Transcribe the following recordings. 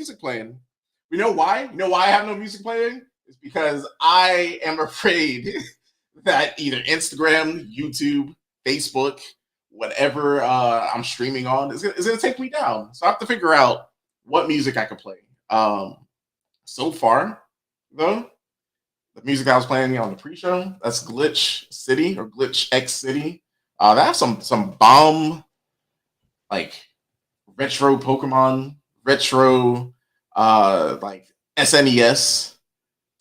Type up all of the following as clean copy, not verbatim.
music playing. You know why? You know why I have no music playing? It's because I am afraid that either Instagram, YouTube, Facebook, whatever I'm streaming on is gonna take me down. So I have to figure out what music I can play. So far, though, the music I was playing on the pre-show, that's Glitch City or Glitch X City. That's some bomb like retro Pokemon, retro like SNES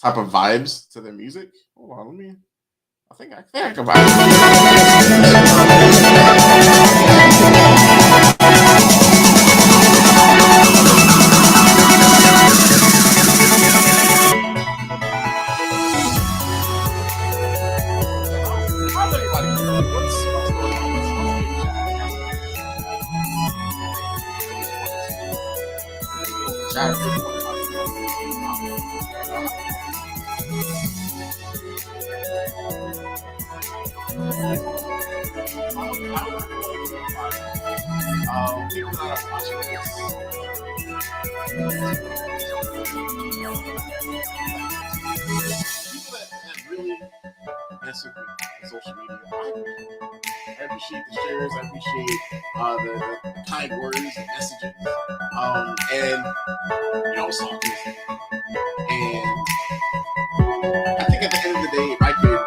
type of vibes to their music. Hold on, let me. I think I can vibe. How's everybody? What's going on? People that are watching people that really mess with me on social media. I appreciate the shares. I appreciate the kind words and messages. And talking. And I think at the end of the day, if I could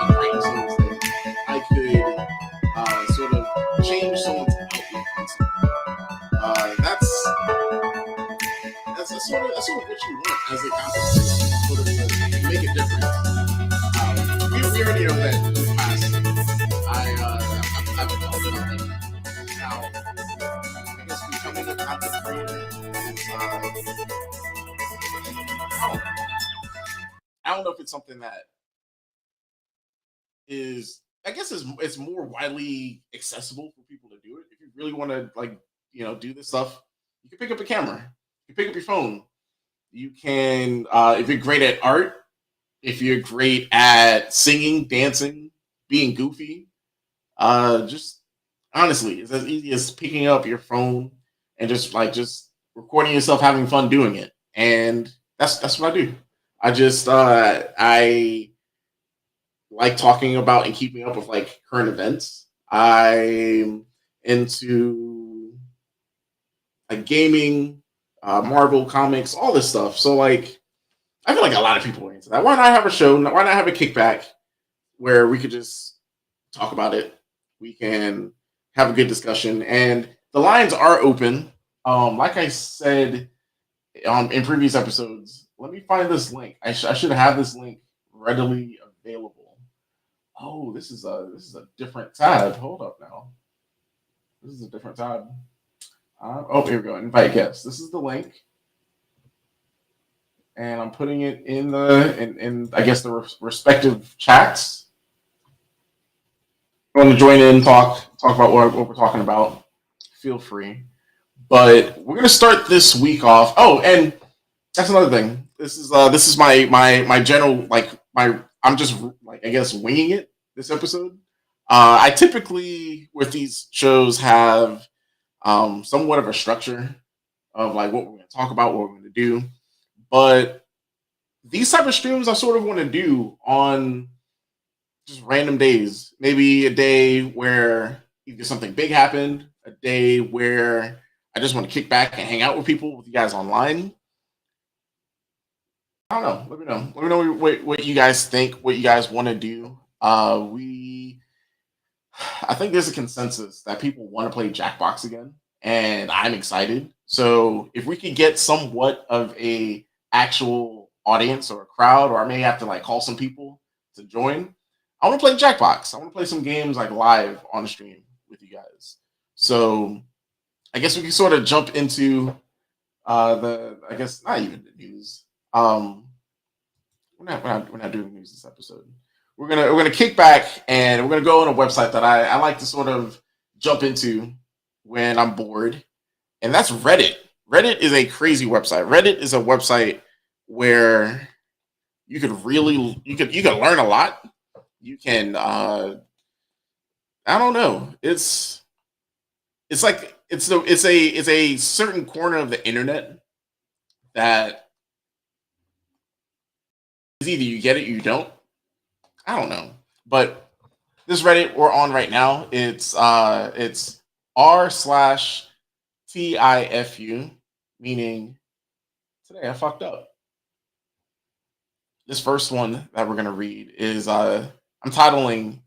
enlighten someone's day, I could sort of change someone's outlook on something. That's sort of what you want as a content creator, sort of to make a difference. We already know that in the past. I've talked about it. Now, I guess becoming a content creator is I don't know if it's something that is I guess it's more widely accessible for people to do it. If you really want to do this stuff, you can pick up a camera, you can pick up your phone, you can if you're great at art, if you're great at singing, dancing, being goofy, just honestly, it's as easy as picking up your phone and just recording yourself having fun doing it. And that's what I do. I like talking about and keeping up with like current events. I'm into like gaming, Marvel comics, all this stuff. So like, I feel like a lot of people are into that. Why not have a show? Why not have a kickback where we could just talk about it? We can have a good discussion, and the lines are open. Like I said in previous episodes, let me find this link. I should have this link readily available. Oh, this is a different tab. Hold up now. This is a different tab. Here we go. Invite guests. This is the link, and I'm putting it in I guess the respective chats. If you want to join in, talk about what we're talking about, feel free. But we're gonna start this week off. Oh, and that's another thing. This is my general I'm just like I guess winging it this episode. I typically with these shows have somewhat of a structure of like what we're going to talk about, what we're going to do, but these type of streams I sort of want to do on just random days. Maybe a day where either something big happened, a day where I just want to kick back and hang out with people, with you guys online. I don't know. Let me know. Let me know what you guys think, what you guys want to do. I think there's a consensus that people want to play Jackbox again, and I'm excited. So if we could get somewhat of a actual audience or a crowd, or I may have to like call some people to join, I want to play Jackbox. I want to play some games like live on the stream with you guys. So I guess we can sort of jump into I guess not even the news. We're not doing news this episode. We're gonna kick back and we're gonna go on a website that I like to sort of jump into when I'm bored, and that's Reddit. Reddit is a crazy website. Reddit is a website where you could learn a lot. You can I don't know. It's like it's a certain corner of the internet that is either you get it or you don't. I don't know. But this Reddit we're on right now, it's r/TIFU, meaning today I fucked up. This first one that we're gonna read is I'm titling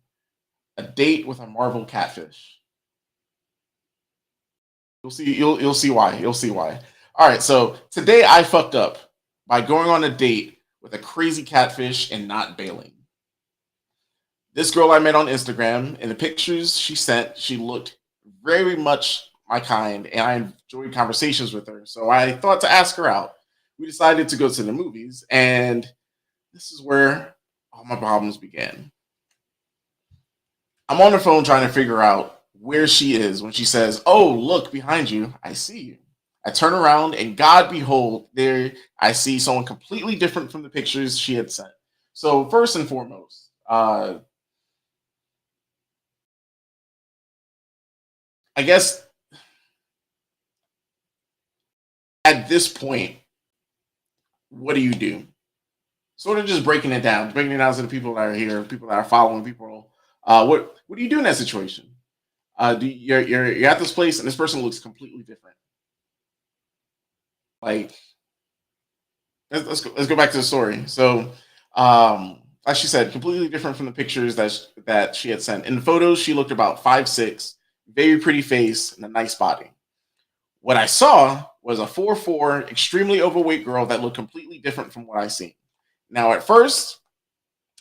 a date with a Marvel catfish. You'll see why. You'll see why. All right, so today I fucked up by going on a date with a crazy catfish and not bailing. This girl I met on Instagram, in the pictures she sent, she looked very much my kind, and I enjoyed conversations with her. So I thought to ask her out. We decided to go to the movies, and this is where all my problems began. I'm on the phone trying to figure out where she is when she says, "Oh, look behind you. I see you." I turn around, and God behold, there I see someone completely different from the pictures she had sent. So, first and foremost, I guess at this point, what do you do? Sort of just breaking it down to the people that are here, people that are following, people. What do you do in that situation? You're at this place and this person looks completely different. Like let's go back to the story. So, like she said, completely different from the pictures that she had sent. In the photos, she looked about 5'6", very pretty face and a nice body. What I saw was a 4'4", extremely overweight girl that looked completely different from what I seen. Now, at first,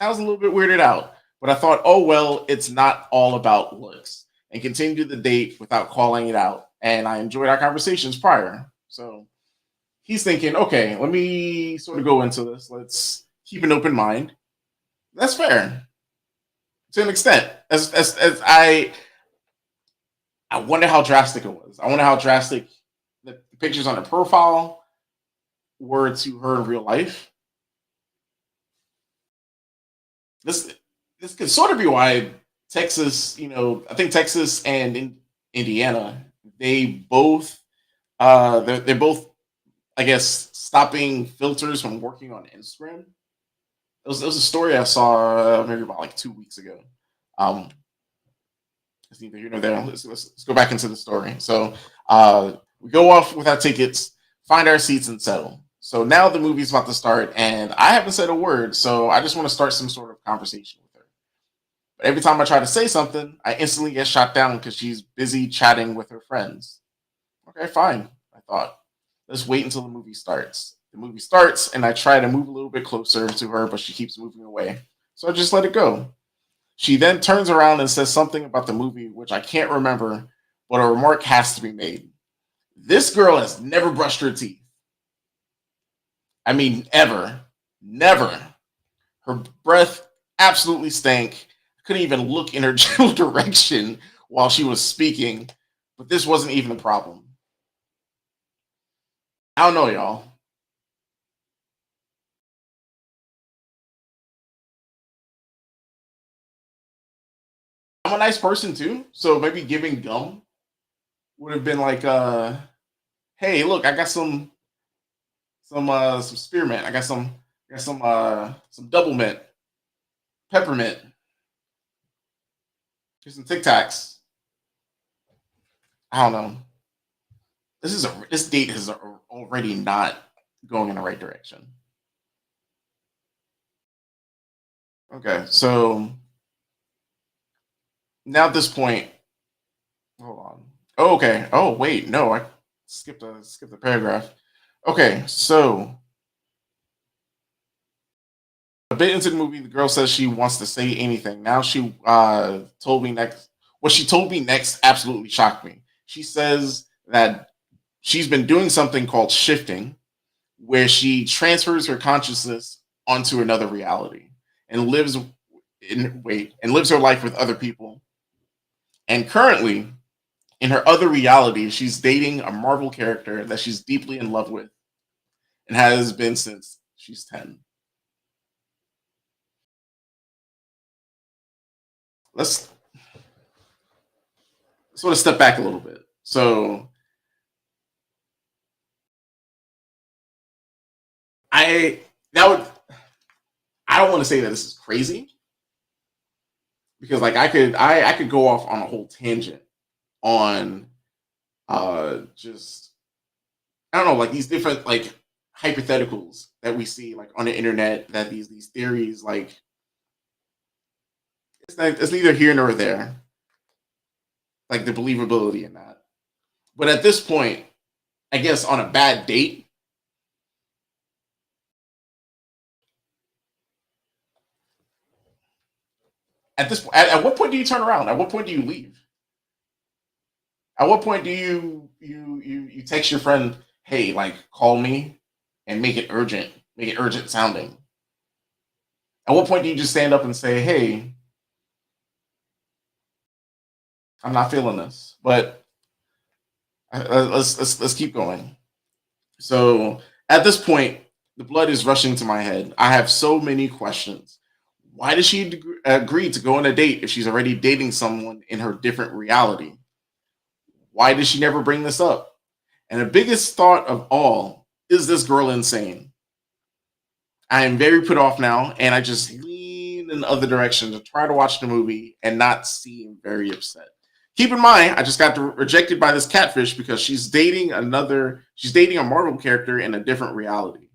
I was a little bit weirded out, but I thought, oh well, it's not all about looks, and continued the date without calling it out. And I enjoyed our conversations prior. So he's thinking, okay, let me sort of go into this. Let's keep an open mind. That's fair to an extent. As I wonder how drastic it was. I wonder how drastic the pictures on her profile were to her in real life. This this could sort of be why Texas, I think Texas and Indiana, they both they're both, I guess, stopping filters from working on Instagram. It was a story I saw maybe about like 2 weeks ago. Um, it's neither here nor there. Let's go back into the story. So we go off with our tickets, find our seats, and settle. So now the movie's about to start, and I haven't said a word. So I just want to start some sort of conversation with her. But every time I try to say something, I instantly get shot down because she's busy chatting with her friends. Okay, fine. I thought. Let's wait until the movie starts. The movie starts, and I try to move a little bit closer to her, but she keeps moving away. So I just let it go. She then turns around and says something about the movie, which I can't remember, but a remark has to be made. This girl has never brushed her teeth. I mean, ever. Never. Her breath absolutely stank. I couldn't even look in her general direction while she was speaking, but this wasn't even the problem. I don't know, y'all. I'm a nice person too, so maybe giving gum would have been like, hey, look, I got some spearmint. I got some double mint, peppermint. Here's some Tic Tacs. I don't know. This date is already not going in the right direction. Okay, so now at this point, hold on. Oh, okay. Oh, wait, no, I skipped a paragraph. Okay, so a bit into the movie, the girl says she wants to say anything. Now she told me next. What she told me next absolutely shocked me. She says that she's been doing something called shifting, where she transfers her consciousness onto another reality and lives her life with other people. And currently, in her other reality, she's dating a Marvel character that she's deeply in love with and has been since she's 10. Let's sort of step back a little bit. So I that would I don't want to say that this is crazy because like I could go off on a whole tangent on just I don't know, like these different like hypotheticals that we see like on the internet that these theories like it's neither here nor there, like the believability in that. But at this point, I guess on a bad date, at what point do you turn around? At what point do you leave? At what point do you text your friend, hey, like call me and make it urgent sounding? At what point do you just stand up and say, hey, I'm not feeling this, but let's keep going. So at this point, the blood is rushing to my head. I have so many questions. Why does she agree to go on a date if she's already dating someone in her different reality? Why did she never bring this up? And the biggest thought of all is this girl insane? I am very put off now, and I just lean in the other direction to try to watch the movie and not seem very upset. Keep in mind, I just got rejected by this catfish because she's dating a Marvel character in a different reality.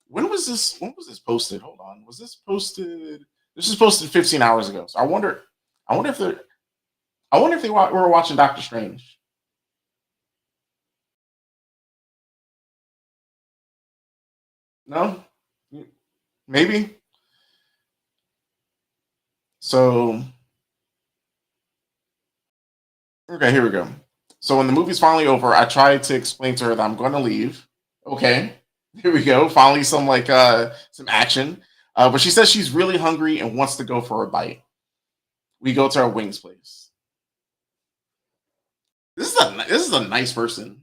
When was this? When was this posted? Hold on. Was this posted? This was posted 15 hours ago. So I wonder if they're, I wonder if they were watching Doctor Strange. No, maybe. So okay, here we go. So when the movie's finally over, I tried to explain to her that I'm going to leave. Okay, here we go. Finally, some action. But she says she's really hungry and wants to go for a bite. We go to our wings place. This is a nice person.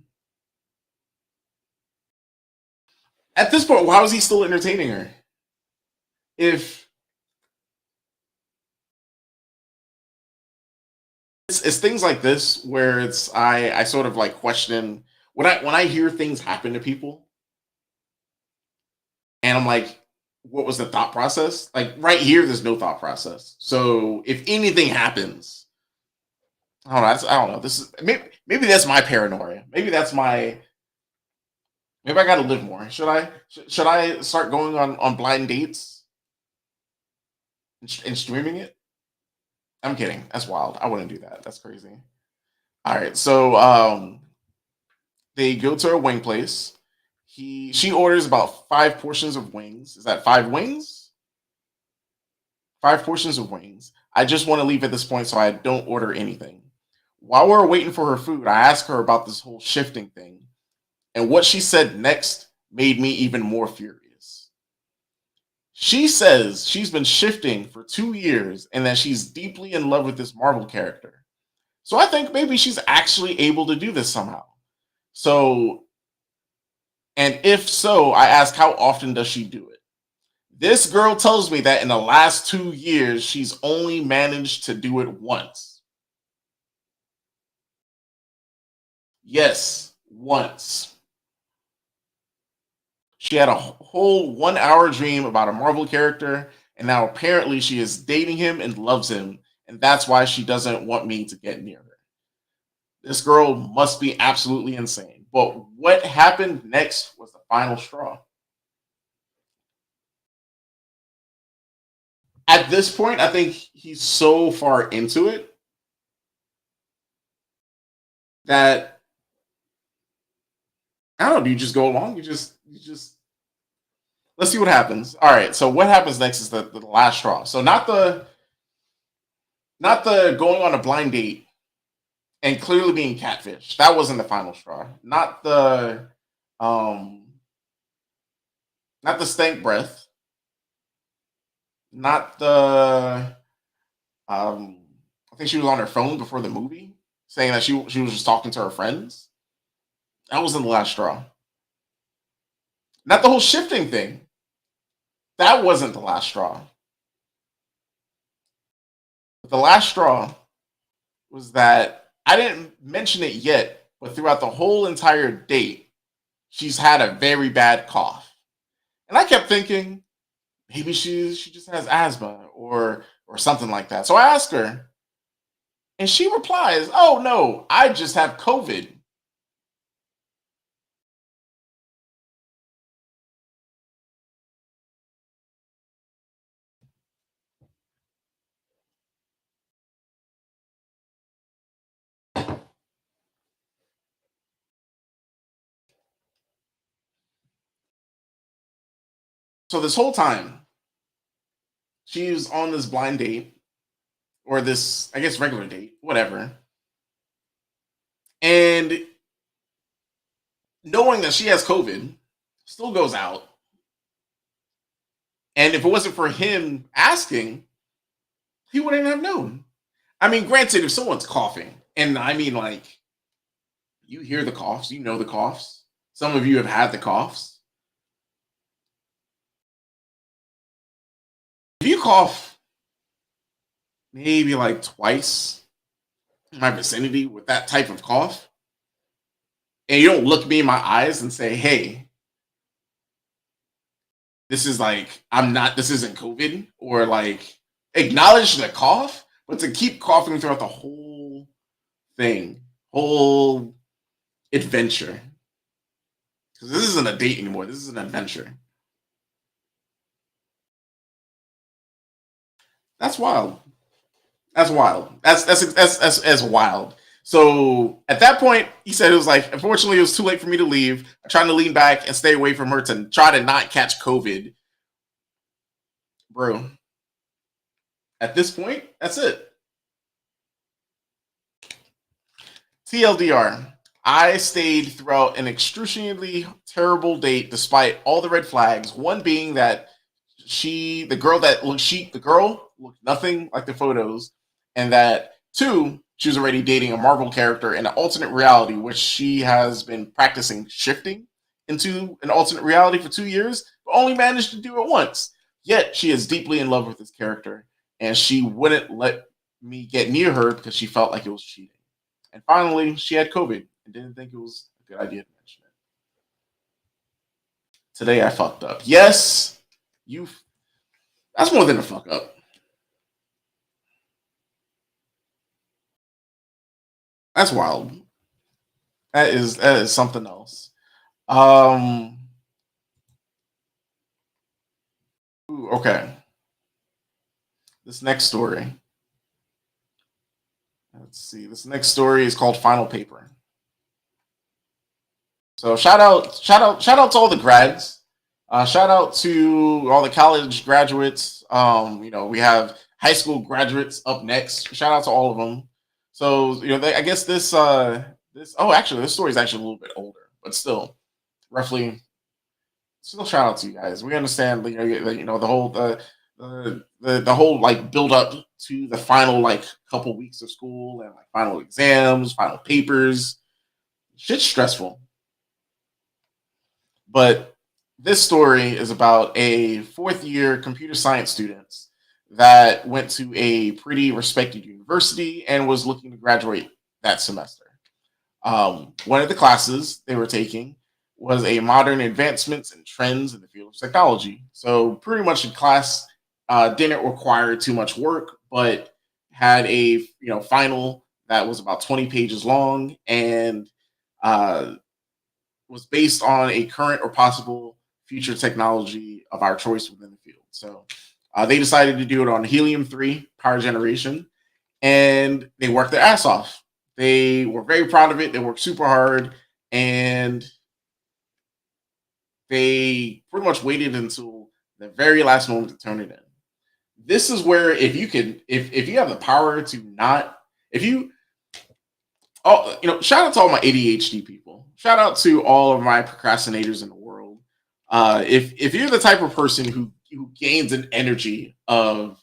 At this point, why was he still entertaining her? If it's things like this where I sort of like question when I hear things happen to people and I'm like, what was the thought process? Like right here, there's no thought process. So if anything happens, I don't know. This is maybe that's my paranoia. Maybe I got to live more. Should I start going on blind dates and streaming it? I'm kidding. That's wild. I wouldn't do that. That's crazy. All right. So they go to a wing place. She orders about 5 portions of wings. Is that 5 wings? 5 portions of wings. I just want to leave at this point so I don't order anything. While we're waiting for her food, I ask her about this whole shifting thing. And what she said next made me even more furious. She says she's been shifting for 2 years and that she's deeply in love with this Marvel character. So I think maybe she's actually able to do this somehow. So, and if so, I ask how often does she do it? This girl tells me that in the last 2 years, she's only managed to do it once. Yes, once. She had a whole 1 hour dream about a Marvel character, and now apparently she is dating him and loves him, and that's why she doesn't want me to get near her. This girl must be absolutely insane. But what happened next was the final straw. At this point, I think he's so far into it that I don't know. Do you just go along? You just let's see what happens. All right. So what happens next is the last straw. So not the going on a blind date and clearly being catfish. That wasn't the final straw. Um not the stank breath. Not the um I think she was on her phone before the movie saying that she was just talking to her friends. That wasn't the last straw. Not the whole shifting thing. That wasn't the last straw. The last straw was that I didn't mention it yet, but throughout the whole entire date, she's had a very bad cough. And I kept thinking, maybe she just has asthma or something like that. So I asked her, and she replies, "Oh no, I just have COVID." So this whole time, she was on this blind date or this, I guess, regular date, whatever. And knowing that she has COVID, still goes out. And if it wasn't for him asking, he wouldn't have known. I mean, granted, if someone's coughing, and I mean, like, you hear the coughs, you know the coughs. Some of you have had the coughs. If you cough maybe like twice in my vicinity with that type of cough, and you don't look me in my eyes and say, "Hey, this is like I'm not. This isn't COVID," or like acknowledge the cough, but to keep coughing throughout the whole thing, whole adventure, because this isn't a date anymore. This is an adventure. That's wild. That's wild. That's wild. So at that point, he said it was like, unfortunately, it was too late for me to leave. I'm trying to lean back and stay away from her to try to not catch COVID. Bro, at this point, that's it. TLDR. I stayed throughout an excruciatingly terrible date despite all the red flags. One being that the girl looked nothing like the photos, and that two, she was already dating a Marvel character in an alternate reality, which she has been practicing shifting into an alternate reality for 2 years, but only managed to do it once. Yet she is deeply in love with this character, and she wouldn't let me get near her because she felt like it was cheating. And finally, she had COVID and didn't think it was a good idea to mention it. Today I fucked up. Yes, you. That's more than a fuck up. That's wild. That is something else. Um. Ooh, okay. This next story. Let's see. This next story is called Final Paper. So shout out to all the grads. Shout out to all the college graduates. We have high school graduates up next. Shout out to all of them. So I guess this. Oh, actually, this story is actually a little bit older, but still, roughly. Still, shout out to you guys. We understand, the whole the whole like build up to the final like couple weeks of school and like final exams, final papers. Shit's stressful. But this story is about a fourth year computer science student that went to a pretty respected university and was looking to graduate that semester. One of the classes they were taking was a modern advancements and trends in the field of technology. So pretty much the class didn't require too much work, but had a final that was about 20 pages long and uh, was based on a current or possible future technology of our choice within the field. So they decided to do it on helium-3 power generation, and they worked their ass off. They were very proud of it. They worked super hard, and they pretty much waited until the very last moment to turn it in. This is where if you have the power to not if you shout out to all my ADHD people. Shout out to all of my procrastinators in the world. If you're the type of person who gains an energy of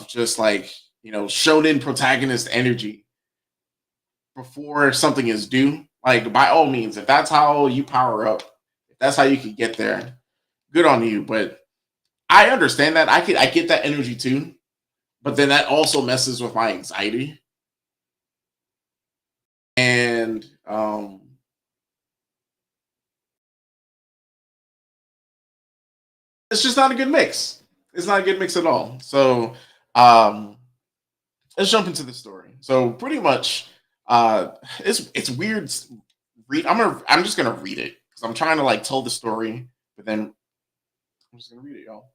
just like shonen protagonist energy before something is due, like by all means, if that's how you power up, if that's how you can get there, good on you. But I understand that I get that energy, too, but then that also messes with my anxiety. and it's just not a good mix. It's not a good mix at all. So um, let's jump into the story. So pretty much, it's weird. I'm just gonna read it because I'm trying to like tell the story, but then I'm just gonna read it, y'all.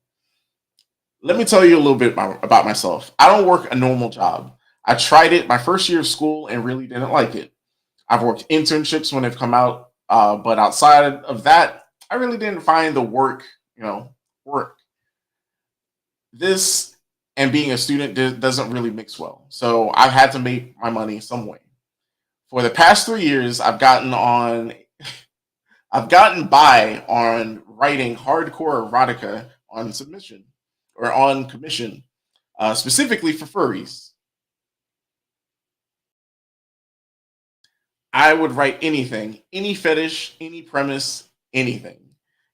Let me tell you a little bit about myself. I don't work a normal job. I tried it my first year of school and really didn't like it. I've worked internships when they've come out, but outside of that, I really didn't find the work, work. This and being a student doesn't really mix well. So I've had to make my money some way. For the past 3 years, I've gotten by on writing hardcore erotica on submission or on commission, specifically for furries. I would write anything, any fetish, any premise, anything.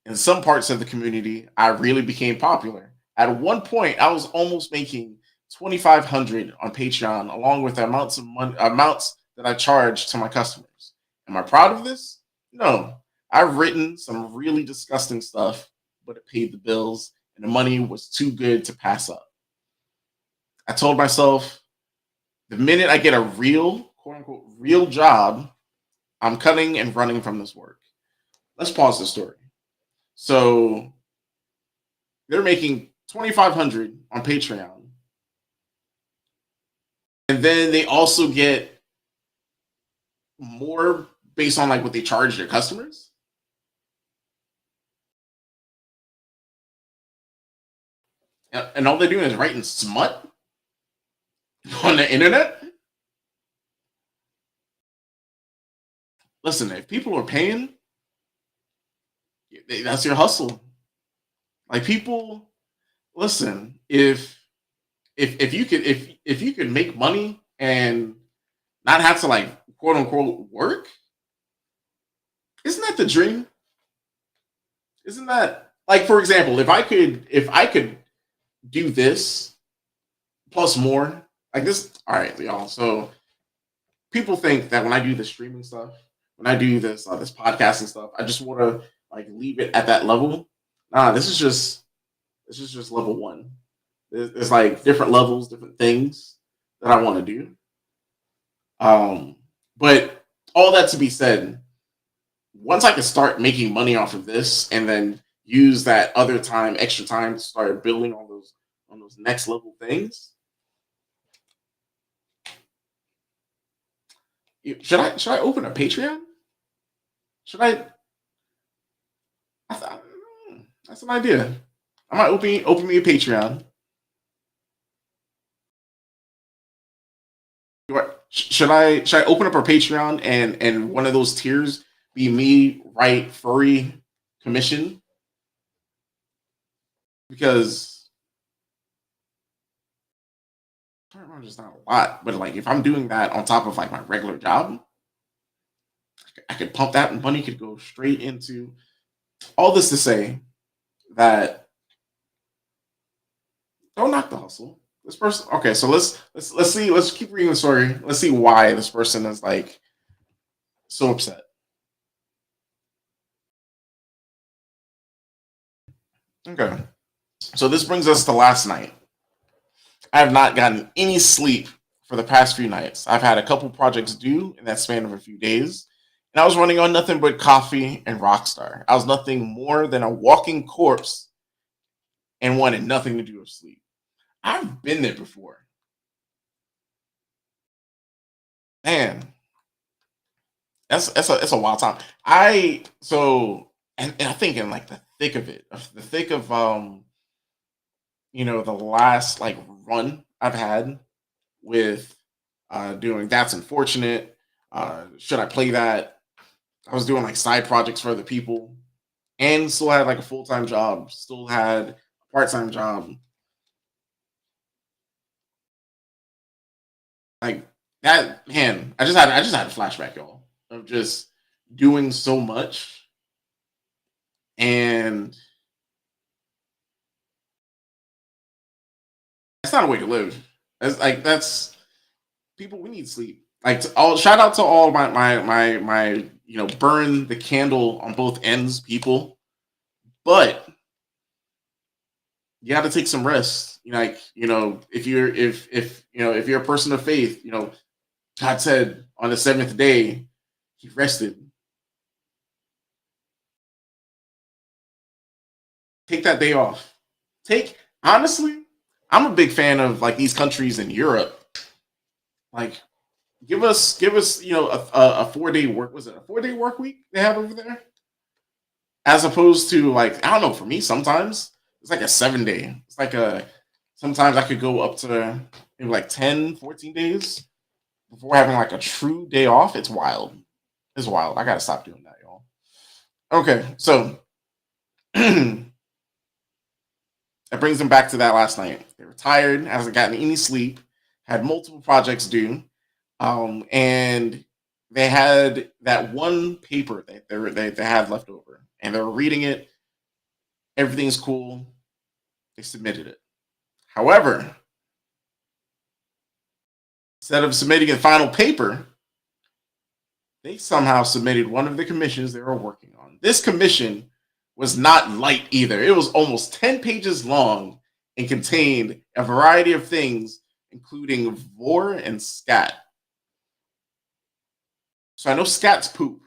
In some parts of the community, I really became popular. At one point, I was almost making 2,500 on Patreon, along with the amounts that I charge to my customers. Am I proud of this? No. I've written some really disgusting stuff, but it paid the bills, and the money was too good to pass up. I told myself the minute I get a real, quote unquote, real job, I'm cutting and running from this work. Let's pause the story. So they're making 2,500 on Patreon, and then they also get more based on like what they charge their customers. And all they're doing is writing smut on the internet. Listen, if people are paying, that's your hustle. Like people, listen, if you could make money and not have to like quote unquote work, isn't that the dream? Isn't that like, for example, if I could do this plus more like this? All right, y'all. So people think that when I do the streaming stuff, when I do this podcasting stuff, I just want to like leave it at that level. Nah, this is just level one. There's like different levels, different things that I want to do. But all that to be said, once I can start making money off of this and then use that other time, extra time to start building on those next level things, should I open a Patreon? Should I thought, that's an idea. I might open me a Patreon. Should I open up a Patreon and one of those tiers be me write furry commission? Because $500 is not a lot, but like if I'm doing that on top of like my regular job, I could pump that and money could go straight into all this to say that don't knock the hustle. This person, okay, so let's see, let's keep reading the story. Let's see why this person is like so upset. Okay, so this brings us to last night. I have not gotten any sleep for the past few nights. I've had a couple projects due in that span of a few days, and I was running on nothing but coffee and Rockstar. I was nothing more than a walking corpse and wanted nothing to do with sleep. I've been there before. Man, that's a wild time. And I think in like the thick of it, the thick of the last like run I've had with doing That's Unfortunate. Should I play that? I was doing like side projects for other people and still had like a full time job, still had a part time job. Like that, man, I just had a flashback, y'all, of just doing so much and that's not a way to live. That's people we need sleep. like all shout out to all my burn the candle on both ends people, but you got to take some rest. If you're a person of faith, God said on the seventh day he rested. Take that day off. Take honestly, I'm a big fan of like these countries in Europe. Like give us a 4 day work, was it a 4 day work week they have over there, as opposed to like I don't know, for me sometimes it's like a 7 day, it's like a sometimes I could go up to maybe like 10, 14 days before having like a true day off. It's wild. I gotta stop doing that, y'all. Okay, so that brings them back to that last night. They were tired, hasn't gotten any sleep, had multiple projects due, and they had that one paper that they had left over, and they were reading it. Everything's cool. They submitted it. However, instead of submitting a final paper, they somehow submitted one of the commissions they were working on. This commission was not light either. It was almost 10 pages long and contained a variety of things, including vor and scat. So I know scat's poop.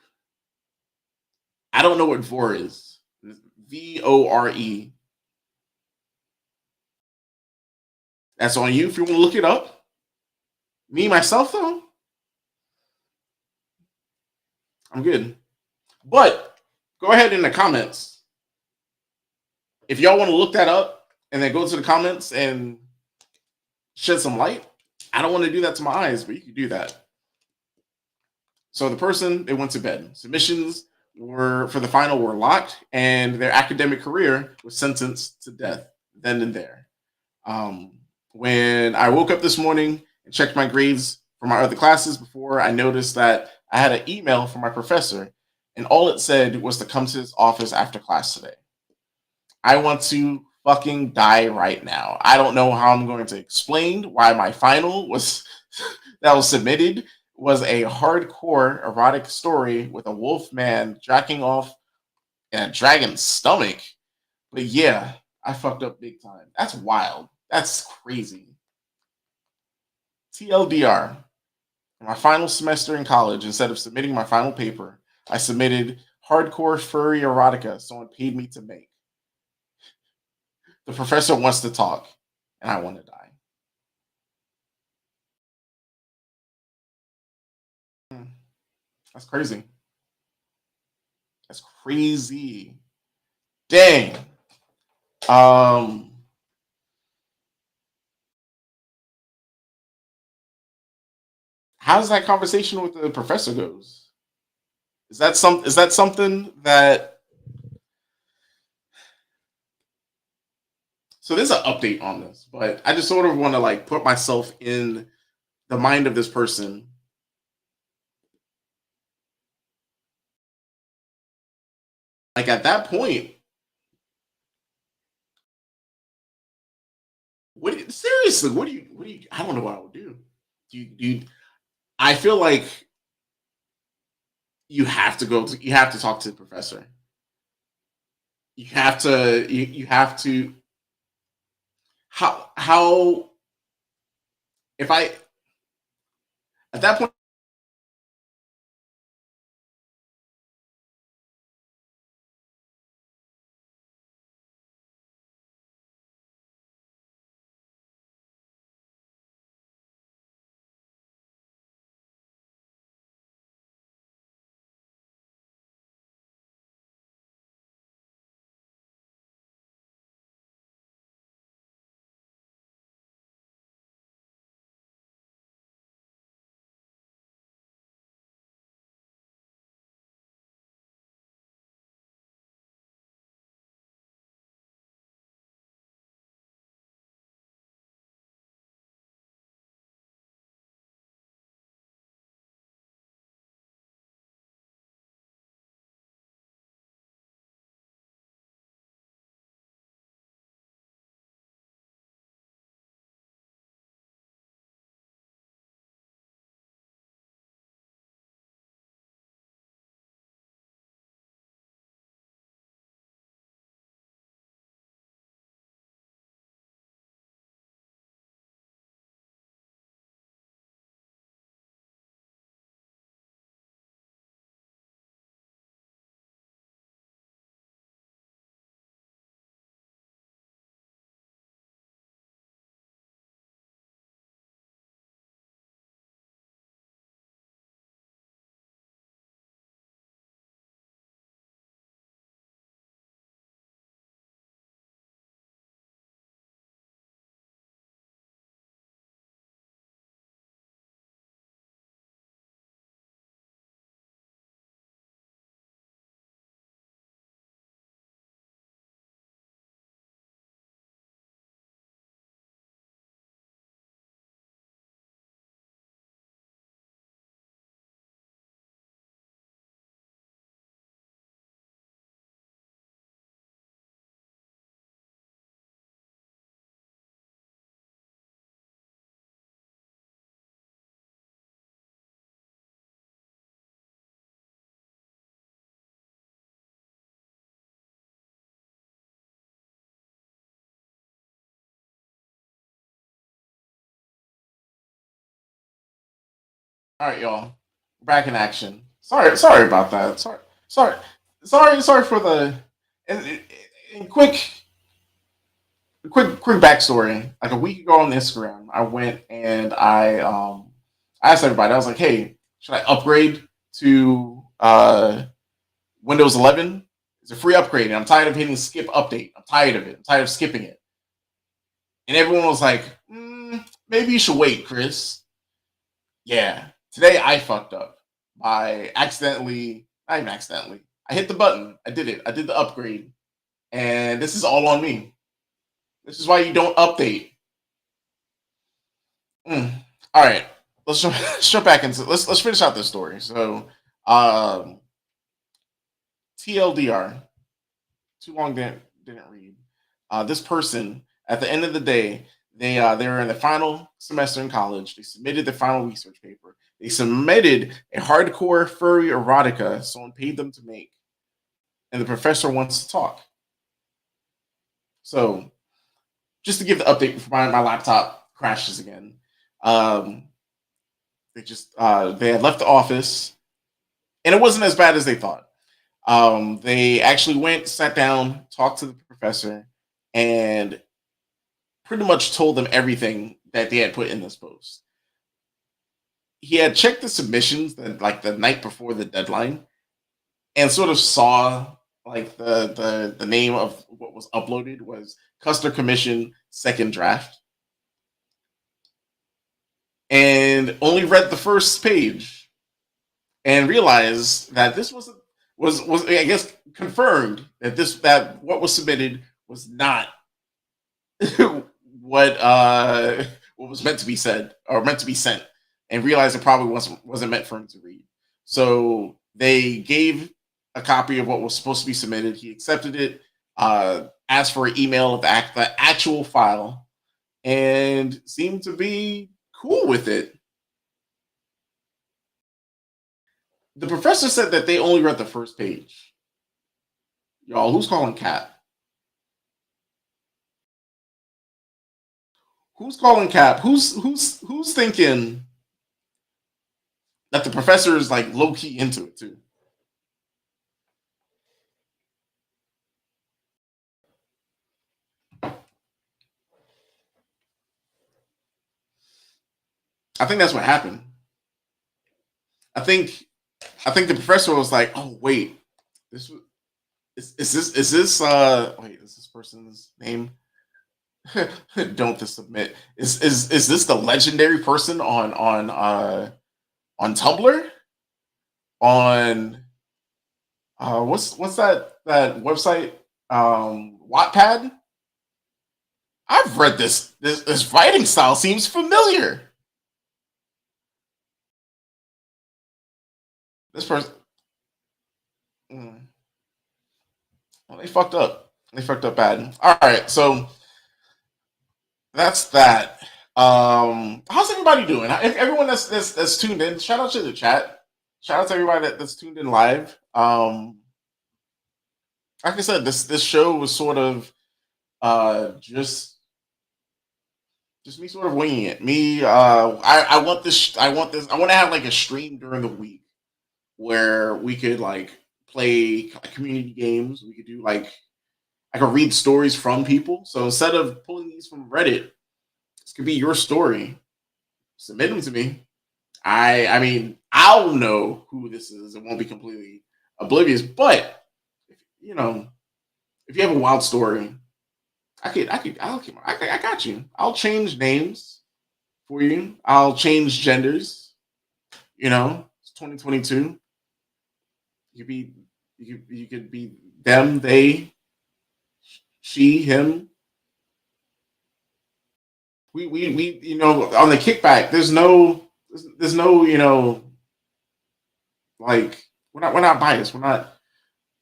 I don't know what vor is. VORE. That's on you if you want to look it up. Me, myself, though, I'm good. But go ahead in the comments. If y'all want to look that up and then go to the comments and shed some light, I don't want to do that to my eyes, but you can do that. So the person, they went to bed. Submissions were for the final were locked, and their academic career was sentenced to death then and there. Um, when I woke up this morning and checked my grades for my other classes before, I noticed that I had an email from my professor, and all it said was to come to his office after class today. I want to fucking die right now. I don't know how I'm going to explain why my final was that was submitted was a hardcore erotic story with a wolf man jacking off in a dragon's stomach. But yeah, I fucked up big time. That's wild. That's crazy. TLDR. In my final semester in college, instead of submitting my final paper, I submitted hardcore furry erotica someone paid me to make. The professor wants to talk, and I want to die. That's crazy. That's crazy. Dang. Um, how's that conversation with the professor goes? Is that something that so there's an update on this, but I just sort of want to like put myself in the mind of this person. Like at that point, seriously, what do you I don't know what I would do. Do you I feel like you have to talk to the professor. You have to how if I at that point All right, y'all. Back in action. Sorry about that. Sorry for the and, and quick backstory. Like a week ago on Instagram, I went and I asked everybody. I was like, "Hey, should I upgrade to Windows 11? It's a free upgrade, and I'm tired of hitting skip update. I'm tired of it. I'm tired of skipping it." And everyone was like, "Maybe you should wait, Chris." Yeah. Today I fucked up by accidentally, not even accidentally. I hit the button. I did it. I did the upgrade, and this is all on me. This is why you don't update. Mm. All right, let's jump back into let's finish out this story. So, um, TLDR, too long didn't read. This person at the end of the day, they were in the final semester in college. They submitted their final research paper. They submitted a hardcore furry erotica someone paid them to make, and the professor wants to talk. So, just to give the update before my laptop crashes again. Um, they had left the office, and it wasn't as bad as they thought. They actually went, sat down, talked to the professor, and pretty much told them everything that they had put in this post. He had checked the submissions like the night before the deadline, and sort of saw like the name of what was uploaded was Custer Commission second draft, and only read the first page and realized that this was I guess confirmed that what was submitted was not what was meant to be said or meant to be sent, and realized it probably wasn't meant for him to read. So they gave a copy of what was supposed to be submitted. He accepted it, asked for an email of the actual file, and seemed to be cool with it. The professor said that they only read the first page. Y'all, who's calling Cap? Who's calling Cap? Who's thinking that the professor is like low key into it too? I think that's what happened. I think I think the professor was like, "Oh wait, this is this person's name? Don't to submit. Is this the legendary person on Tumblr? On what's that website? Wattpad? I've read this writing style seems familiar. This person, mm, well, they fucked up. They fucked up bad. All right, so that's that. How's everybody doing? If everyone that's tuned in, shout out to the chat. Shout out to everybody that's tuned in live. Like I said, this show was sort of just me sort of winging it. Me, I want this. I want this. I want to have like a stream during the week where we could like play community games. We could do like I could read stories from people. So instead of pulling these from Reddit, this could be your story. Submit them to me. I mean, I'll know who this is. It won't be completely oblivious. But you know, if you have a wild story, I got you. I'll change names for you. I'll change genders. It's 2022. You could be you could be them, they, she, him. We on the kickback. There's no like we're not biased. We're not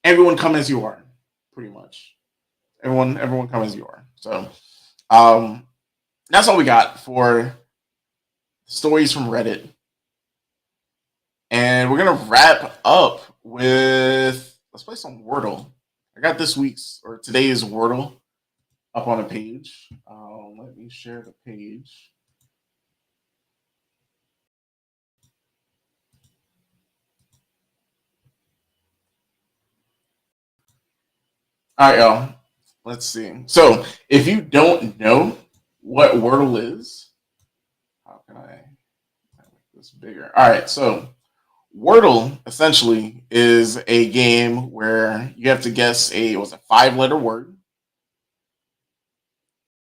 everyone come as you are, pretty much. Everyone come as you are. So um that's all we got for stories from Reddit. And we're gonna wrap up with let's play some Wordle. I got this week's or today's Wordle up on a page. Let me share the page. All right, y'all. Let's see. So, if you don't know what Wordle is, how can I make this bigger? All right, so Wordle essentially is a game where you have to guess a 5 letter word,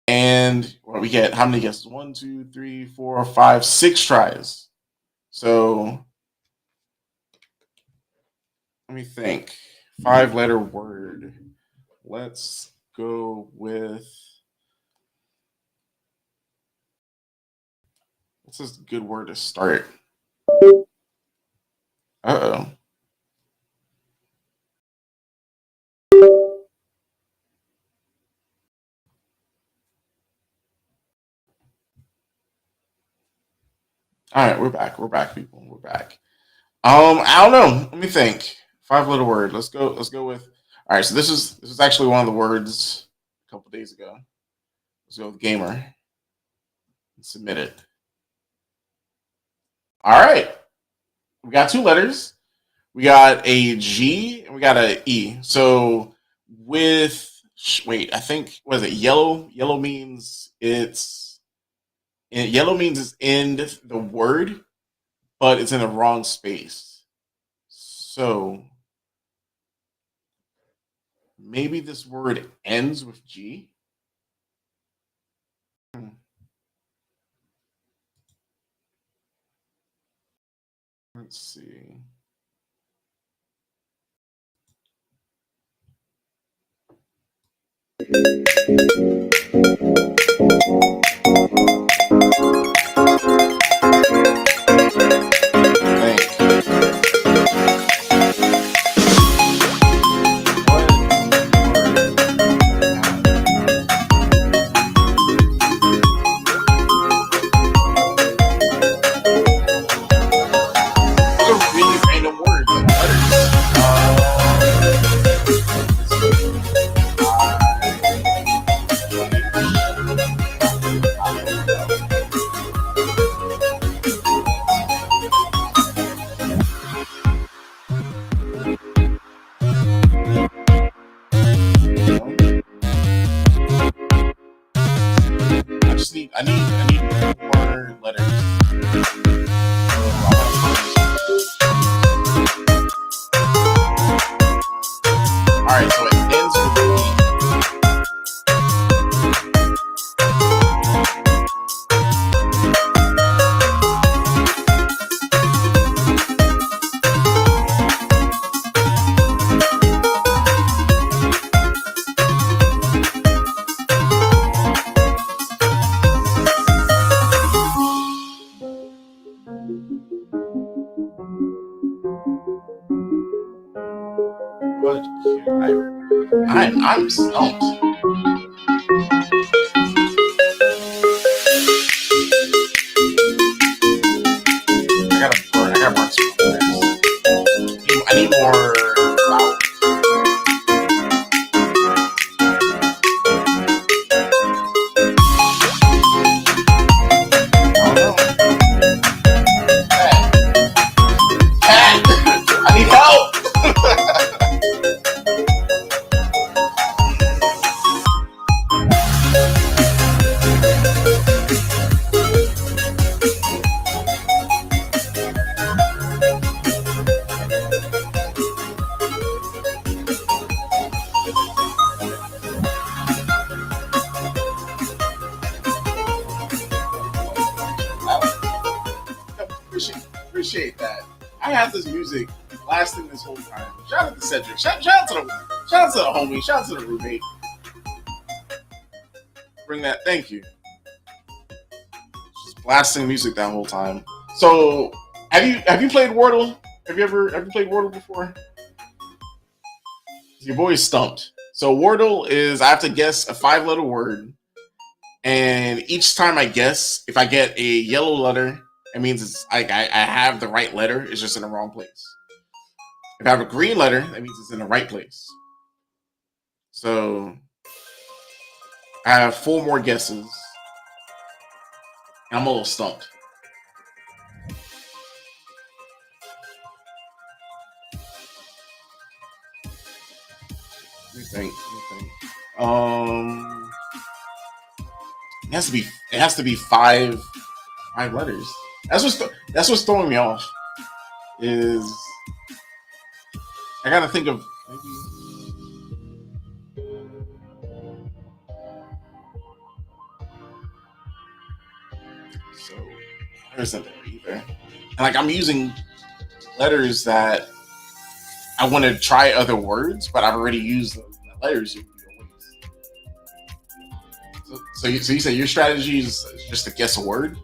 and what we get, how many guesses? 1, 2, 3, 4, 5, 6 tries. So let me think. 5 letter word. Let's go with, what's a good word to start? Uh oh. All right, we're back. We're back, people. We're back. I don't know. Let me think. 5 letter word. Let's go. Let's go with. All right. So this is actually one of the words a couple days ago. Let's go with gamer. Submit it. All right. We got 2 letters. We got a G and we got a E. So with, wait, I think, what is it? Yellow. Yellow means it's in the word, but it's in the wrong space. So maybe this word ends with G. Hmm. Let's see. Really random words and letters. I need more letters. All right, so it ends with what? I'm stumped. I gotta burn some letters. I need more vowels. I don't know. Cat. I need help. Appreciate that. I have this music lasting this whole time. Shout out to Cedric. Shout out to the homie. Shout out to the roommate. Bring that. Thank you. Just blasting music that whole time. So have you played Wordle? Have you played Wordle before? Your boy is stumped. So Wordle is, I have to guess a 5 letter word, and each time I guess, if I get a yellow letter, it means it's like I have the right letter. It's just in the wrong place. If I have a green letter, that means it's in the right place. So I have 4 more guesses. And I'm a little stumped. Let me think. Um, it has to be five letters. That's what's throwing me off. Is I gotta think of maybe. So there isn't there either. And like I'm using letters that I want to try other words, but I've already used the letters. So you say your strategy is just to guess a word?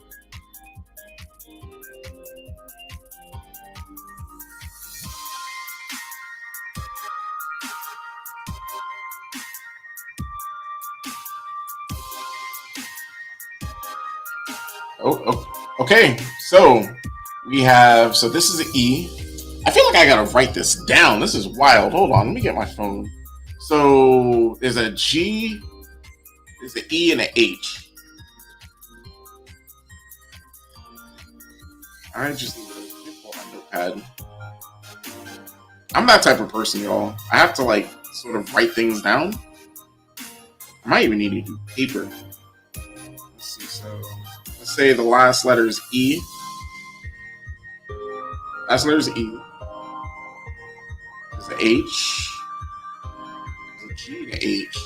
Okay. So we have. So this is an E. I feel like I gotta write this down. This is wild. Hold on. Let me get my phone. So there's a G, there's an E, and an H. I just need to pull my notepad. I'm that type of person, y'all. I have to like sort of write things down. I might even need to do paper. Let's see. So let's say the last letter is E. Last letter is E. There's an H. There's a G and an H.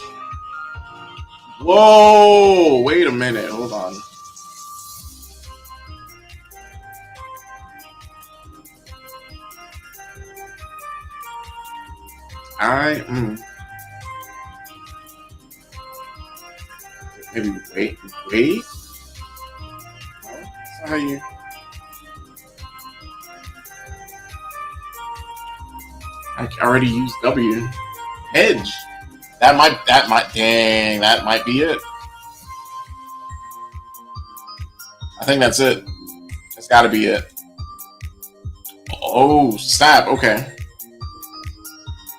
Whoa! Wait a minute. Hold on. Maybe wait. That's not how you. I already used W. Hedge. That might be it. I think that's it. That's got to be it. Oh, snap. Okay.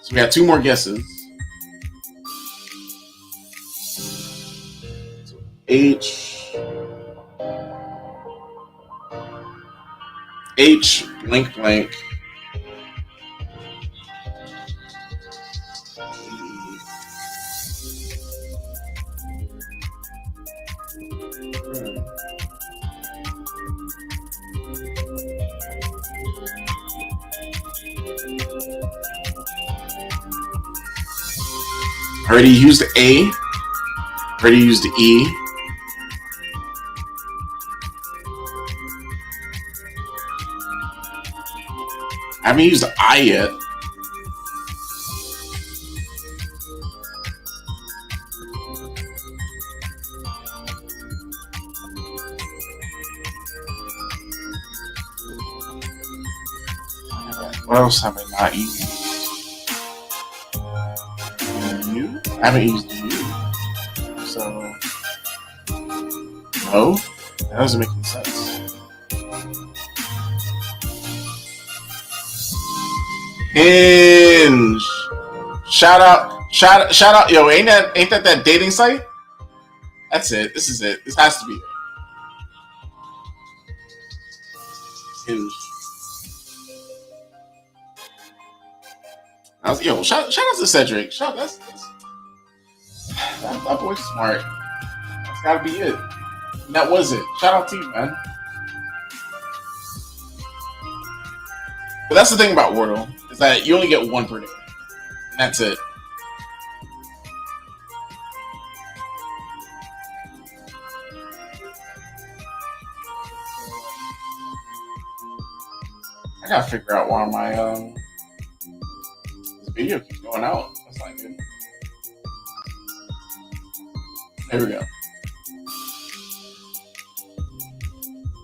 So we have two more guesses. So H blank blank. I already used the A. Already used the E. I haven't used the I yet. What else have I not used? U? I haven't used U. So, no, that doesn't make any sense. Hinge. Shout out. Yo, ain't that dating site? That's it. This is it. This has to be it. Hinge. Shout out to Cedric. That boy's smart. That's gotta be it. And that was it. Shout out to you, man. But that's the thing about Wordle, is that you only get one per day. And that's it. I gotta figure out why my this video keeps going out. That's not good. There we go.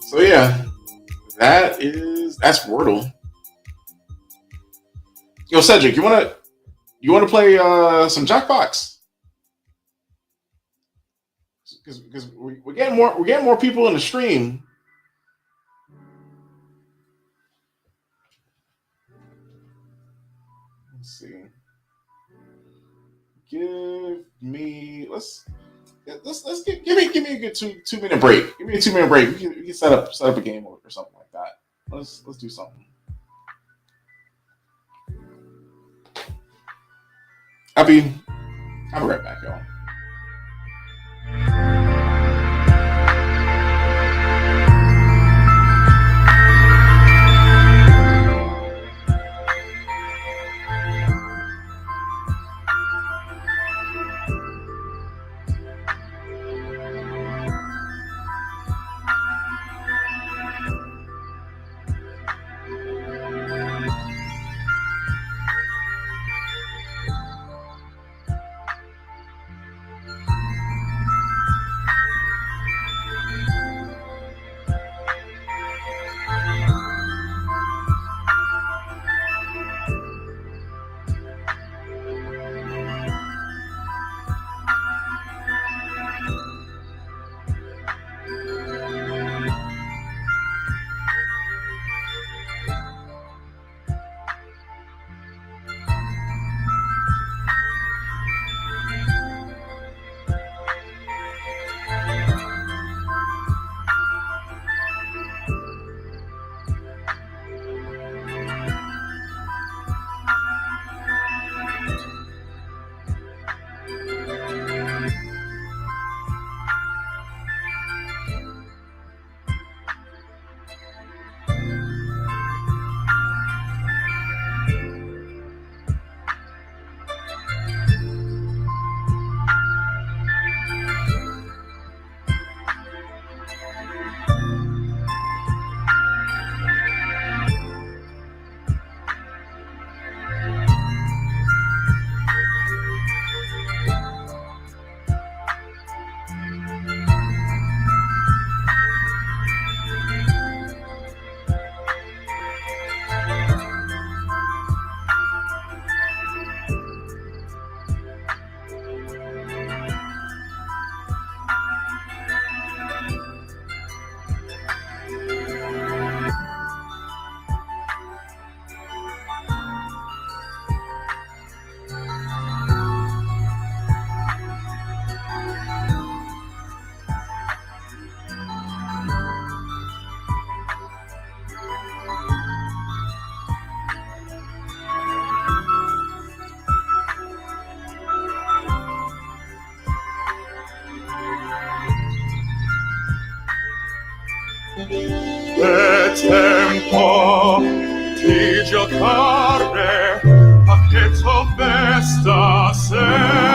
So yeah, that's Wordle. Yo, Cedric, you wanna play some Jackbox? Because we're getting more people in the stream. Let's see. Give me give me a good 2 minute break. Give me a 2 minute break. We can set up a game or something like that. Let's do something. I'll be I'll be right back, y'all. È tempo di giocare a che t'ho stasera.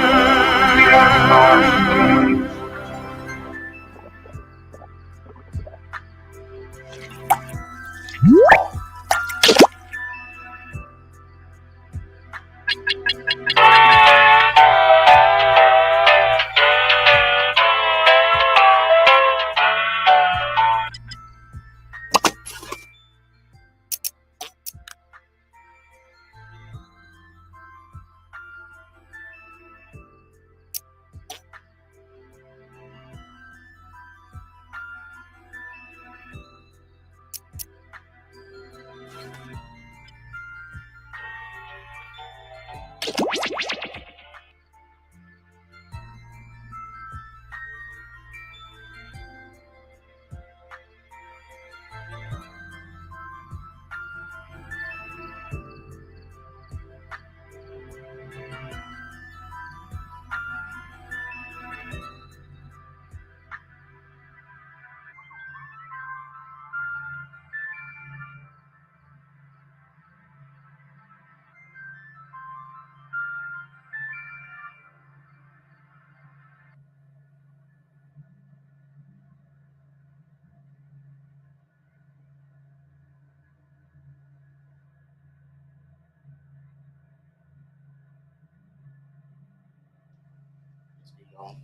Y'all.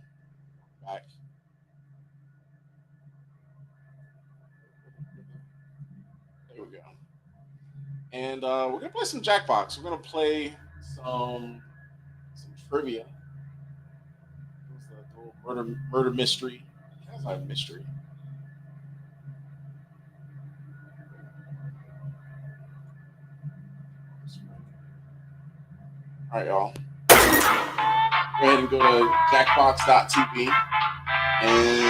Back. There we go. And we're gonna play some Jackbox. We're gonna play some trivia. What's the little murder mystery? That's not a mystery. All right, y'all. Go ahead and go to jackbox.tv and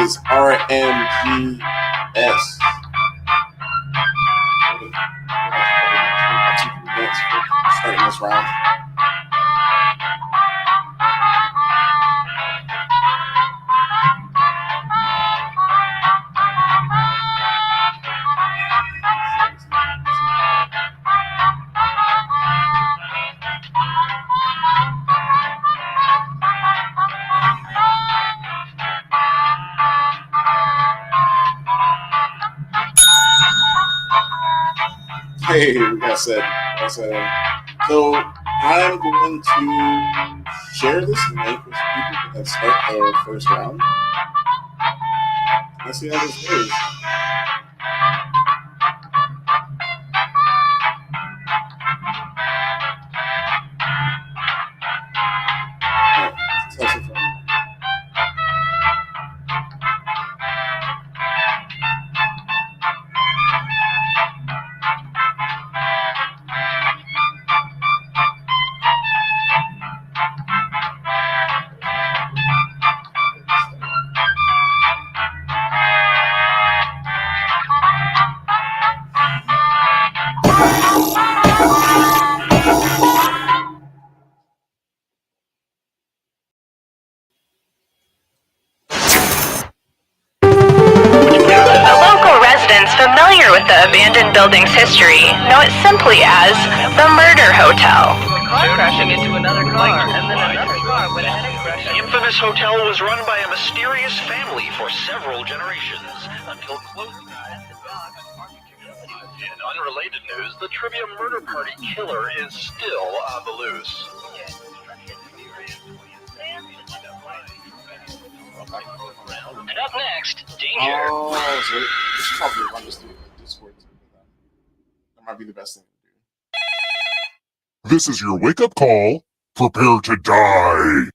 is RMGS. Starting this round. Hey, we got set. So I'm going to share this link with people that start their first round. Let's see how this goes. Familiar with the abandoned building's history know it simply as the Murder Hotel. Crashing into another car, and then another car went ahead and crashed. The infamous hotel was run by a mysterious family for several generations until close. In unrelated news, the trivia murder party killer is still on the loose. And up next, Danger. Oh, so we should probably run this through the Discord. That might be the best thing to do. This is your wake-up call. Prepare to die.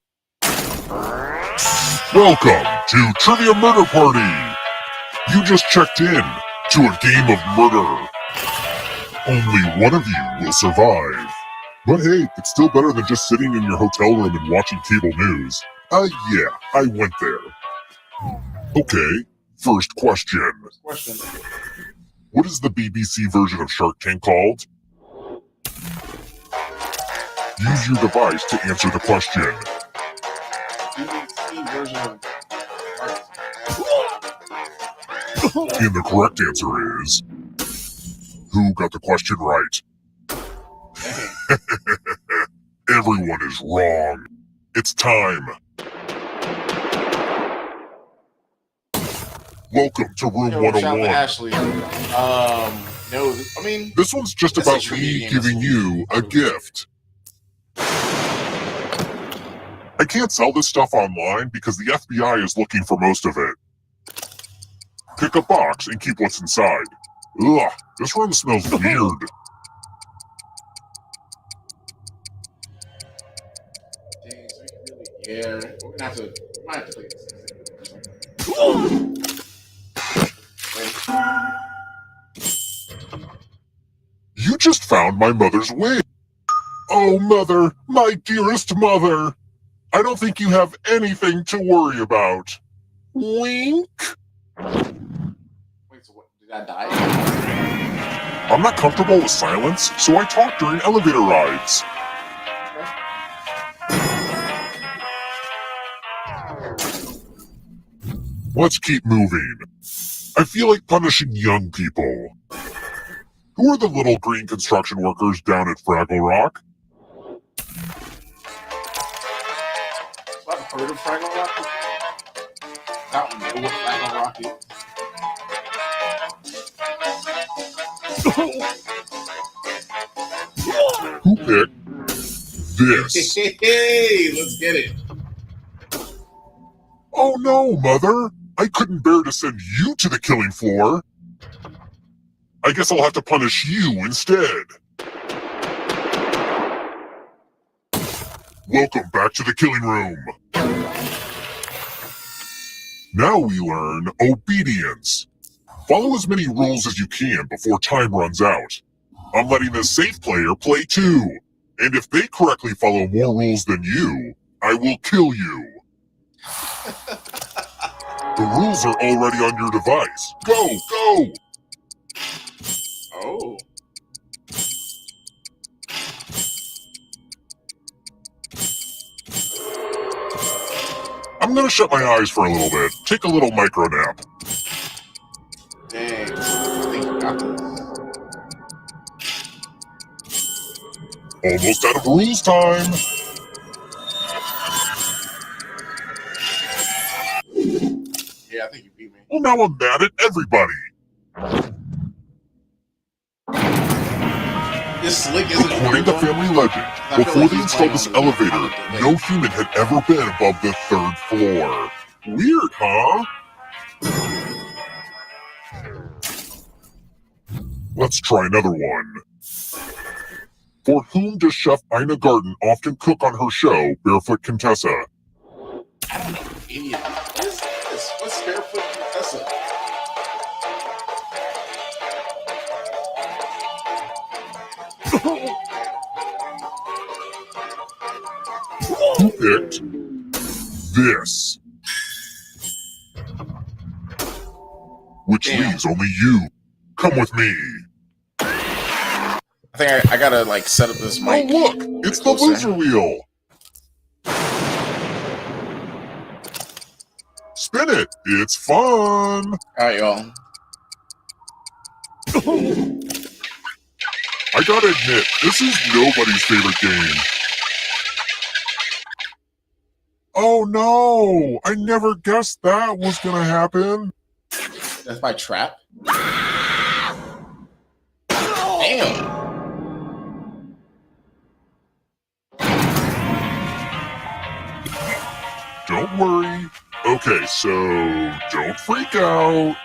Welcome to Trivia Murder Party. You just checked in to a game of murder. Only one of you will survive. But hey, it's still better than just sitting in your hotel room and watching cable news. Yeah, I went there. Okay, first question. What is the BBC version of Shark Tank called? Use your device to answer the question. BBC version of And the correct answer is... Who got the question right? Everyone is wrong. It's time. Welcome to Room 101. Ashley. No, I mean... This one's just about me giving you a gift. I can't sell this stuff online because the FBI is looking for most of it. Pick a box and keep what's inside. Ugh, this room smells weird. Yeah, we're gonna have to. We might have to play this. You just found my mother's wig. Oh, mother, my dearest mother. I don't think you have anything to worry about. Wink. Wait, so what? Did that die? I'm not comfortable with silence, so I talk during elevator rides. Let's keep moving. I feel like punishing young people. Who are the little green construction workers down at Fraggle Rock? I've heard of Fraggle Rock. I don't know what Fraggle Rock is. Who picked this? Hey, let's get it. Oh no, Mother! I couldn't bear to send you to the killing floor. I guess I'll have to punish you instead. Welcome back to the killing room. Now we learn obedience. Follow as many rules as you can before time runs out. I'm letting the safe player play too. And if they correctly follow more rules than you, I will kill you. The rules are already on your device. Go, go! Oh. I'm gonna shut my eyes for a little bit. Take a little micro nap. Dang. I think you got this. Almost out of rules time. Yeah, I think you beat me. Well, now I'm mad at everybody. This slick isn't According to family legend, before they installed this elevator, no human had ever been above the 3rd floor. Weird, huh? Let's try another one. For whom does Chef Ina Garten often cook on her show, Barefoot Contessa? I don't know any of this. What is this? What's Barefoot Contessa? Who picked this? Which Damn. leaves only you. Come with me. I think I gotta like set up this mic. Oh look, it's the closer. loser wheel. Spin it. It's fun. Alright, y'all. I gotta admit, this is nobody's favorite game. Oh no! I never guessed that was gonna happen. That's my trap. Damn. Don't worry. Okay, so don't freak out.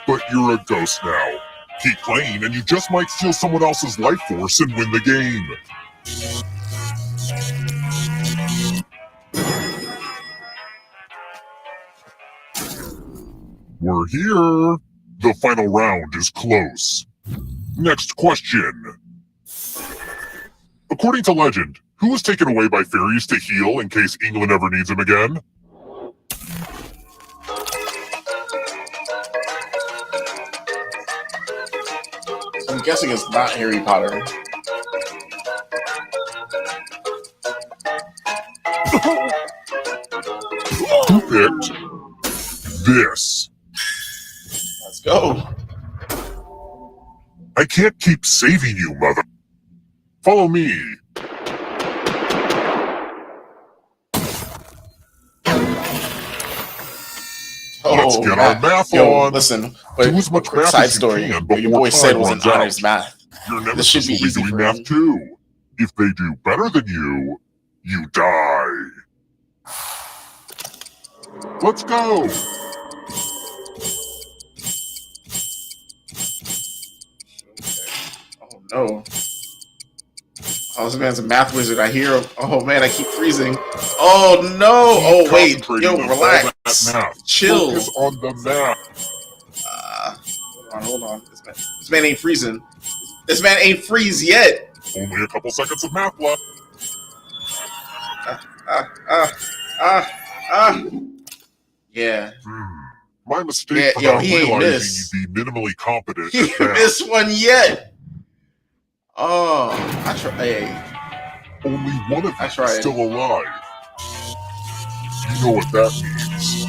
But you're a ghost now. Keep playing and you just might steal someone else's life force and win the game. We're here. The final round is close. Next question. According to legend, who was taken away by fairies to heal in case England ever needs him again? I'm guessing it's not Harry Potter. Who picked this? Let's go. I can't keep saving you, mother. Follow me. Let's get our math on. Listen, Do as much quick math side as you story. can Your before boy said it time was an runs out. honors math. Your This should nemesis be will be easy doing for math him. too. If they do better than you, you die. Let's go. Oh no. Oh, this man's a math wizard. I hear him. Oh man, I keep freezing. Oh no! Oh wait, yo, Concentrating on all relax. that math. Chill. Focus on the math. Hold on. This man ain't freezing. This man ain't freeze yet. Only a couple seconds of math left. Yeah. My mistake Yeah, yo, about he ain't realizing missed. you'd be minimally competent He at math. missed one yet. Oh, I try. Hey, Only one of I you tried. is still alive. You know what that means.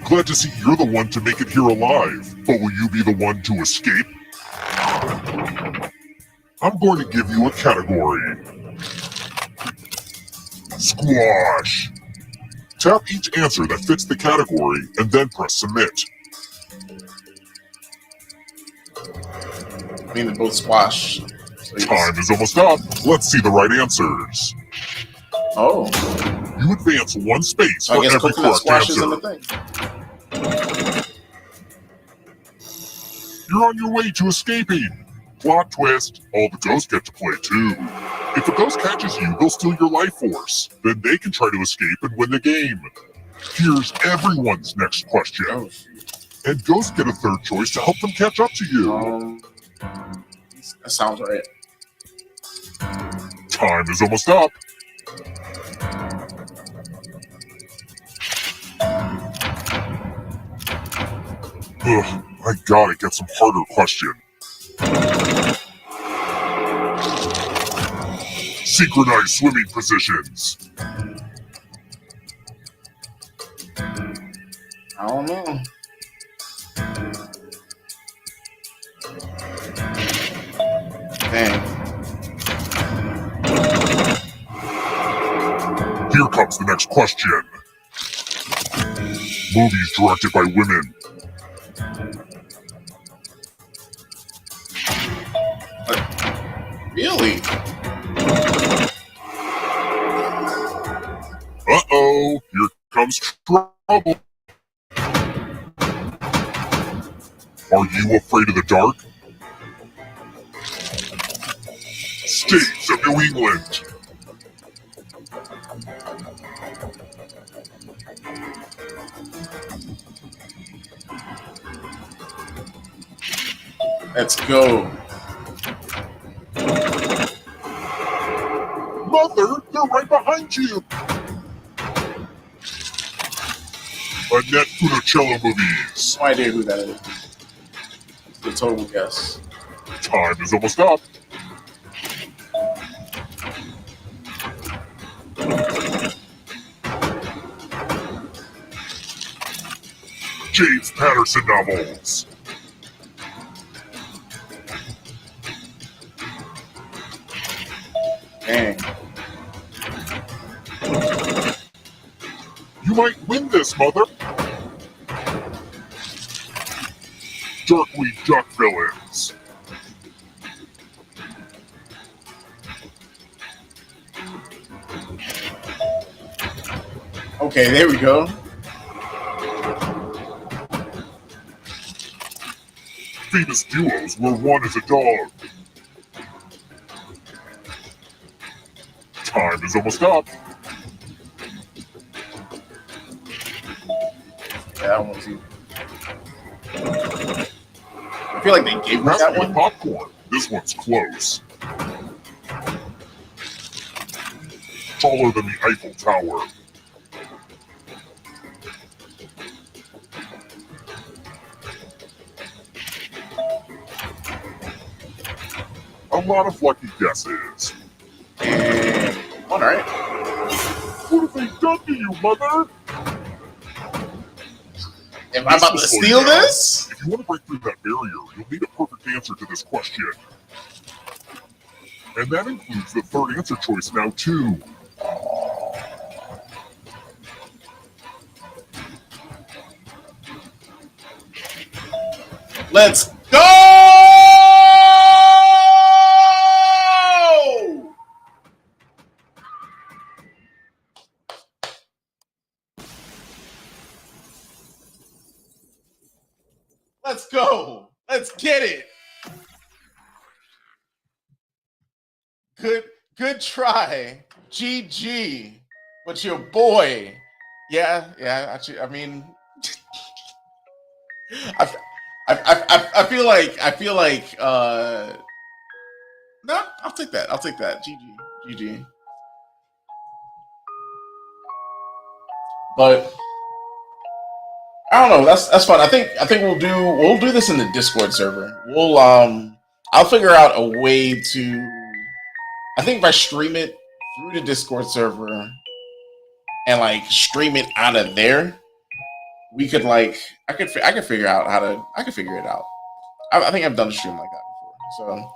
Glad to see you're the one to make it here alive, but will you be the one to escape? I'm going to give you a category. Squash. Tap each answer that fits the category and then press submit. I mean they're both squash. So you Time is almost up. Let's see the right answers. Oh, You advance one space so I for guess every coconut correct squash answer. isn't a thing. You're on your way to escaping. Plot twist, all the ghosts get to play too. If a ghost catches you, they'll steal your life force. Then they can try to escape and win the game. Here's everyone's next question. Oh shoot. And ghosts get a third choice to help them catch up to you. That sounds right. Time is almost up. Ugh, I gotta get some harder question. Synchronized swimming positions. I don't know. Dang. Here comes the next question. Movies directed by women. Really? Uh-oh, here comes trouble. Are you afraid of the dark? States of New England. Let's go. Mother, they're right behind you. Annette Funicello movies. No idea who that is. The total guess. Time is almost up. James Patterson novels. Dang. You might win this, Mother. Darkwing Duck villains. Okay, there we go. Famous duos where one is a dog. Time is almost up. Yeah, that one too. I feel like they gave me that one. Popcorn. This one's close. Taller than the Eiffel Tower. A lot of lucky guesses. All right. What have they done to you, Mother? Am I about to steal this? If you want to break through that barrier, you'll need a perfect answer to this question. And that includes the third answer choice now, too. Let's go! Let's go. Let's get it. Good try. GG. But your boy. Yeah, actually, I mean I feel like no, I'll take that. GG. But I don't know. That's fun. I think we'll do this in the Discord server. I'll figure out a way to. I think if I stream it through the Discord server and like stream it out of there, we could like I could figure out how to. I could figure it out. I think I've done a stream like that before. So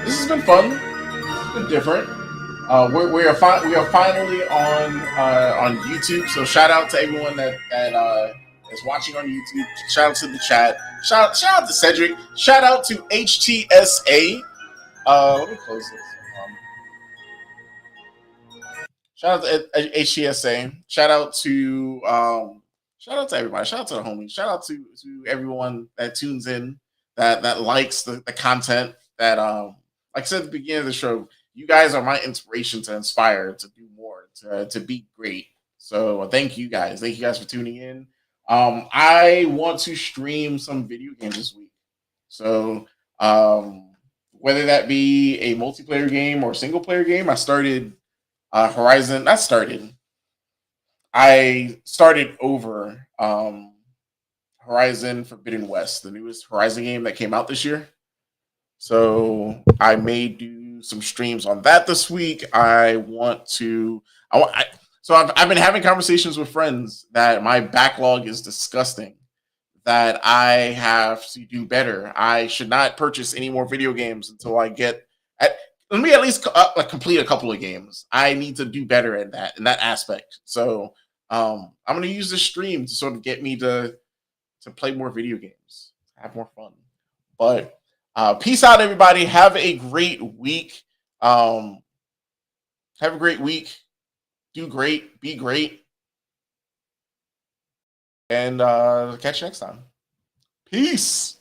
this has been fun. It's been different. We are finally on YouTube. So shout out to everyone that is watching on YouTube. Shout out to the chat. Shout out to Cedric. Shout out to HTSA. Let me close this. Shout out to HTSA. Shout out to everybody. Shout out to the homies. Shout out to everyone that tunes in, that likes the content. That like I said at the beginning of the show. You guys are my inspiration to inspire, to do more, to be great. So thank you guys. Thank you guys for tuning in. I want to stream some video games this week. So whether that be a multiplayer game or single player game, I started Horizon. That started. I started over Horizon Forbidden West, the newest Horizon game that came out this year. So I may do some streams on that this week. I want to. So I've been having conversations with friends that my backlog is disgusting. That I have to do better. I should not purchase any more video games until I get. Let me at least complete a couple of games. I need to do better at that in that aspect. So I'm going to use this stream to sort of get me to play more video games, have more fun. But peace out, everybody. Have a great week. Have a great week. Do great. Be great. And catch you next time. Peace.